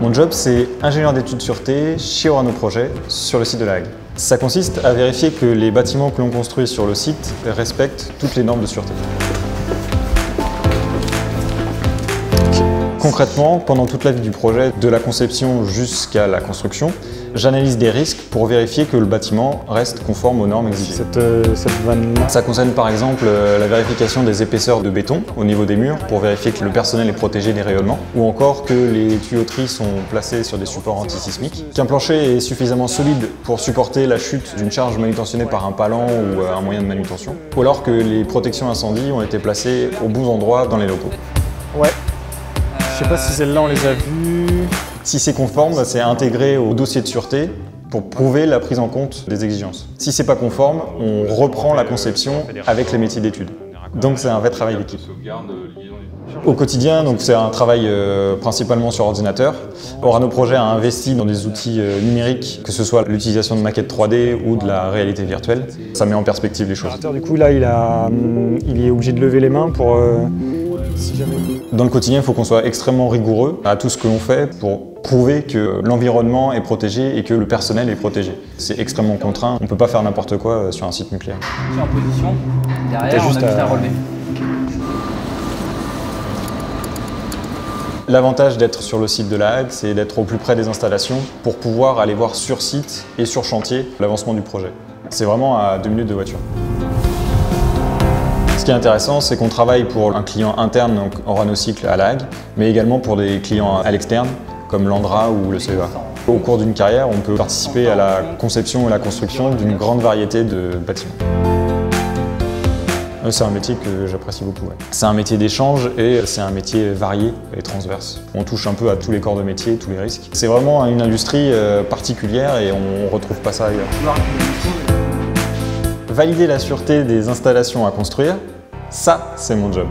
Mon job, c'est ingénieur d'études sûreté chez Orano Project sur le site de La Hague. Ça consiste à vérifier que les bâtiments que l'on construit sur le site respectent toutes les normes de sûreté. Concrètement, pendant toute la vie du projet, de la conception jusqu'à la construction, j'analyse des risques pour vérifier que le bâtiment reste conforme aux normes exigées. Cette vanne-là. Ça concerne par exemple la vérification des épaisseurs de béton au niveau des murs pour vérifier que le personnel est protégé des rayonnements, ou encore que les tuyauteries sont placées sur des supports antisismiques, qu'un plancher est suffisamment solide pour supporter la chute d'une charge manutentionnée par un palan ou un moyen de manutention, ou alors que les protections incendie ont été placées aux bons endroits dans les locaux. Ouais. Je sais pas si celle-là on les a vues. Si c'est conforme, c'est intégré au dossier de sûreté pour prouver la prise en compte des exigences. Si c'est pas conforme, on reprend la conception avec les métiers d'études. Donc c'est un vrai travail d'équipe. Au quotidien, c'est un travail principalement sur ordinateur. Orano Project a investi dans des outils numériques, que ce soit l'utilisation de maquettes 3D ou de la réalité virtuelle. Ça met en perspective les choses. Du coup là, il est obligé de lever les mains pour... si jamais... Dans le quotidien, il faut qu'on soit extrêmement rigoureux à tout ce que l'on fait pour prouver que l'environnement est protégé et que le personnel est protégé. C'est extrêmement contraint, on ne peut pas faire n'importe quoi sur un site nucléaire. Je suis en position, derrière on a juste à relever. L'avantage d'être sur le site de La Hague, c'est d'être au plus près des installations pour pouvoir aller voir sur site et sur chantier l'avancement du projet. C'est vraiment à 2 minutes de voiture. Ce qui est intéressant, c'est qu'on travaille pour un client interne, donc Orano Cycle à La Hague, mais également pour des clients à l'externe, comme l'Andra ou le CEA. Au cours d'une carrière, on peut participer à la conception et la construction d'une grande variété de bâtiments. C'est un métier que j'apprécie beaucoup. Ouais. C'est un métier d'échange et c'est un métier varié et transverse. On touche un peu à tous les corps de métier, tous les risques. C'est vraiment une industrie particulière et on ne retrouve pas ça ailleurs. Valider la sûreté des installations à construire, ça, c'est mon job.